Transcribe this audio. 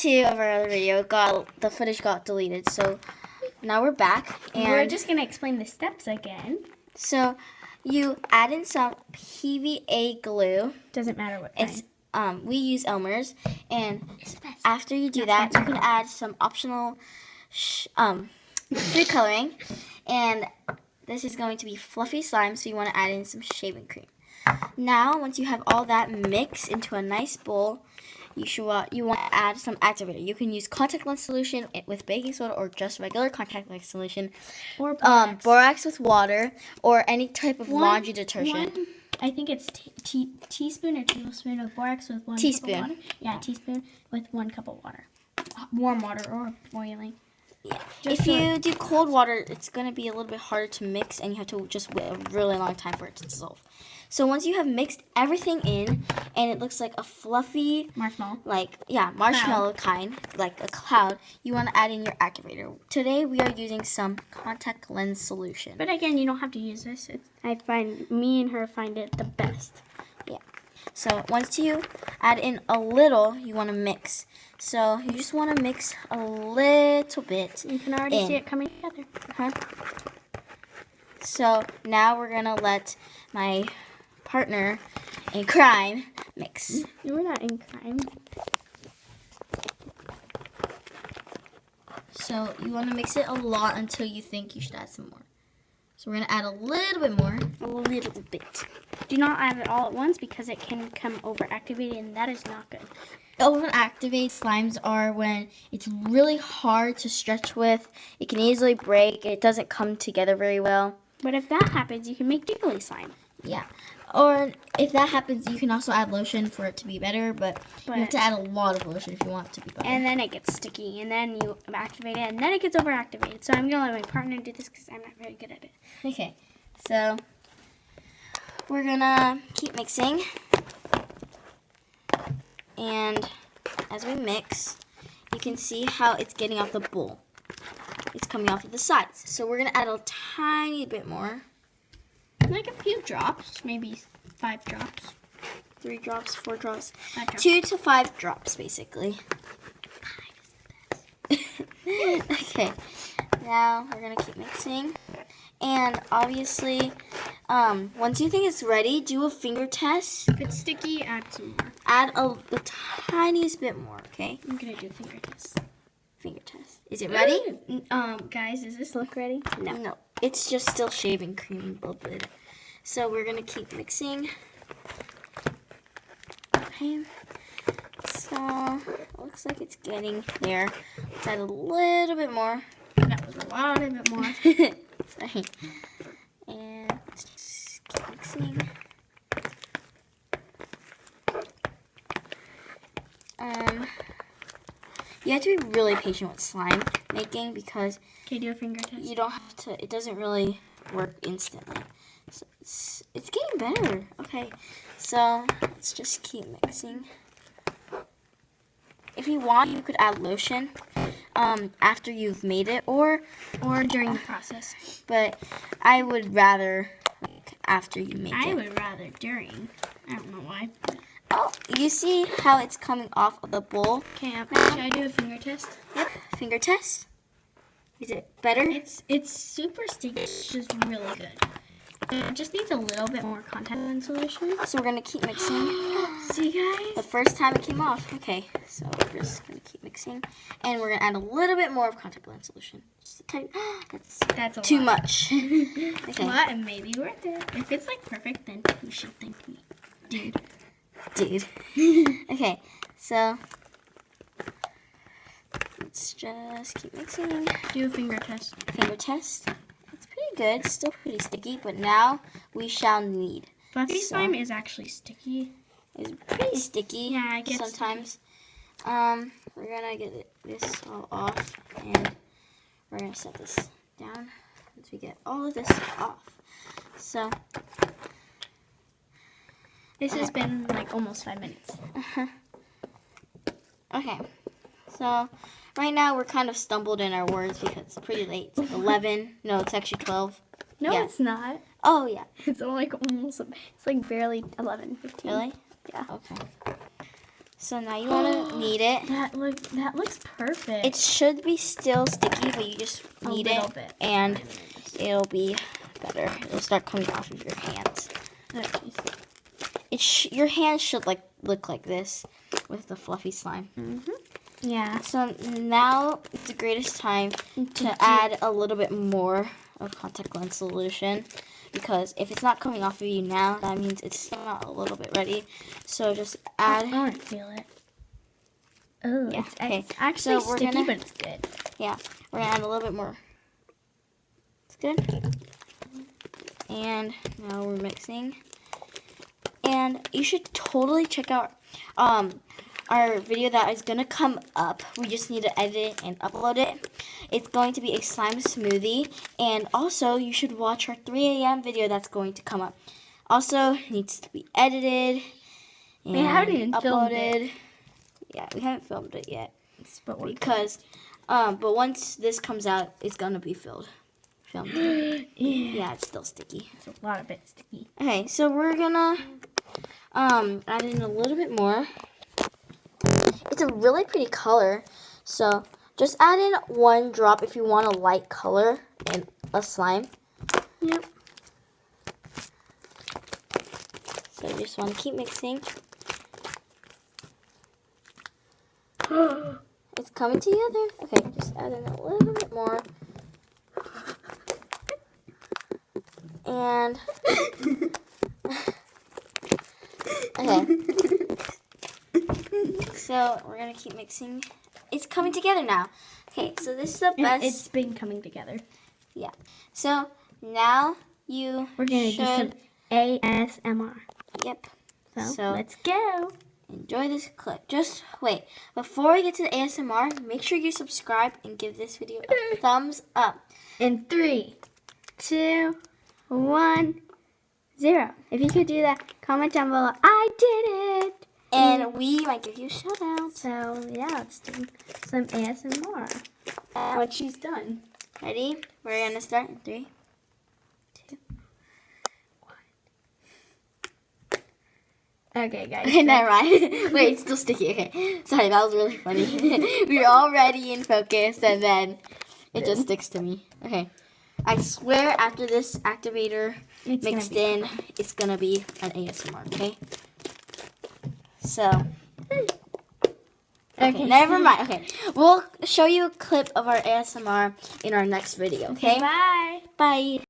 2 of our other video, the footage got deleted. So now we're back. And we're just going to explain the steps again. So you add in some PVA glue. Doesn't matter what kind. It's we use Elmer's, and after you do that, you can add some optional food coloring, and this is going to be fluffy slime, so you want to add in some shaving cream. Now, once you have all that mixed into a nice bowl, you want to add some activator. You can use contact lens solution with baking soda or just regular contact lens solution, or borax with water, or any type of laundry detergent. I think it's teaspoon or tablespoon of borax with 1 teaspoon. cup of water. Yeah, teaspoon with 1 cup of water. Warm water or boiling. Yeah. If you do cold water, it's going to be a little bit harder to mix, and you have to just wait a really long time for it to dissolve. So once you have mixed everything in, and it looks like a fluffy marshmallow, marshmallow kind, like a cloud, you want to add in your activator. Today we are using some contact lens solution. But again, you don't have to use this. Me and her find it the best. Yeah. So once you add in a little, you want to mix. So you just want to mix a little bit. You can already see it coming together. So now we're gonna let my partner in crime mix. No, we're not in crime. So you want to mix it a lot until you think you should add some more. So we're gonna add a little bit more. A little bit. Do not add it all at once because it can become overactivated, and that is not good. Overactivated slimes are when it's really hard to stretch with. It can easily break. It doesn't come together very well. But if that happens, you can make jiggly slime. Yeah. Or if that happens, you can also add lotion for it to be better, but you have to add a lot of lotion if you want it to be better. And then it gets sticky, and then you activate it, and then it gets overactivated. So I'm going to let my partner do this because I'm not very good at it. Okay. So we're going to keep mixing. And as we mix, you can see how it's getting off the bowl. It's coming off of the sides. So we're going to add a tiny bit more. Like a few drops, maybe 5 drops. 3 drops, 4 drops. 5 drops. 2 to 5 drops, basically. 5 is the best. Okay. Now we're going to keep mixing. And obviously, once you think it's ready, do a finger test. If it's sticky, add some more. Add the tiniest bit more, okay? I'm going to do a finger test. Finger test. Is it ready? Guys, does this look ready? No. It's just still shaving cream a little bit. So we're going to keep mixing. Okay. So, it looks like it's getting there. Let's add a little bit more. That was a lot of bit more. Sorry. And let's just keep mixing. You have to be really patient with slime making because do a finger test. You don't have to. It doesn't really work instantly. So it's getting better. Okay, so let's just keep mixing. If you want, you could add lotion after you've made it, or during the process. But I would rather after you make it. I would rather during. I don't know why. Oh, you see how it's coming off of the bowl? Okay, should I do a finger test? Yep, finger test. Is it better? It's super sticky. It's just really good. It just needs a little bit more contact lens solution. So we're going to keep mixing. See, guys? The first time it came off. Okay, so we're just going to keep mixing. And we're going to add a little bit more of contact lens solution. Just a tiny. That's too lot. Much. Okay. But it may be worth it. If it's like perfect, then you should thank me. Dude. Okay, so let's just keep mixing. Do a finger test. Finger test. It's pretty good. Still pretty sticky, but now we shall knead. Fluffy slime is actually sticky. It's pretty sticky. Yeah, I guess sometimes. We're gonna get this all off, and we're gonna set this down once we get all of this off. So. This has been like almost 5 minutes. Okay, so right now we're kind of stumbled in our words because it's pretty late. It's like 11. No, it's actually 12. No, yeah. It's not. Oh, yeah. It's only like almost, it's like barely 11:15. Really? Yeah. Okay. So now you want to knead it. That looks perfect. It should be still sticky, but you just knead little it, bit. and it'll be better. It'll start coming off of your hands. Oh, jeez. Your hands should look like this with the fluffy slime. Yeah. So now it's the greatest time to add a little bit more of contact lens solution, because if it's not coming off of you now, that means it's still not a little bit ready. So just add. I want to feel it. Oh, Yeah, it's actually so we're sticky, but it's good. Yeah, we're gonna add a little bit more. It's good. And now we're mixing. And you should totally check out our video that is gonna come up. We just need to edit it and upload it. It's going to be a slime smoothie, and also you should watch our 3 a.m. video that's going to come up. Also, it needs to be edited and We haven't even filmed uploaded. Yeah, we haven't filmed it yet But because, but once this comes out, it's gonna be filmed. Yeah, it's still sticky. It's a lot of it sticky. Okay, so we're gonna add in a little bit more. It's a really pretty color, so just add in 1 drop if you want a light color in a slime. Yep. So you just want to keep mixing. It's coming together. Okay, just add in a little bit more. And okay. So we're gonna keep mixing. It's coming together now. Okay, so this is the best. It's been coming together. Yeah. So now We're gonna do some ASMR. Yep. So let's go. Enjoy this clip. Just wait. Before we get to the ASMR, make sure you subscribe and give this video a thumbs up. In 3, 2, 1, 0. If you could do that, comment down below. I did it. And we might give you a shout out. So yeah, let's do some ASMR. What she's done. Ready? We're gonna start in 3, 2. Okay, guys. Okay, never mind. Wait, it's still sticky. Okay. Sorry, that was really funny. We were all ready and focused, and then it just sticks to me. Okay. I swear after this activator It's mixed in, it's gonna be an ASMR, okay? So. Okay, never mind. Okay. We'll show you a clip of our ASMR in our next video, okay? Bye. Bye.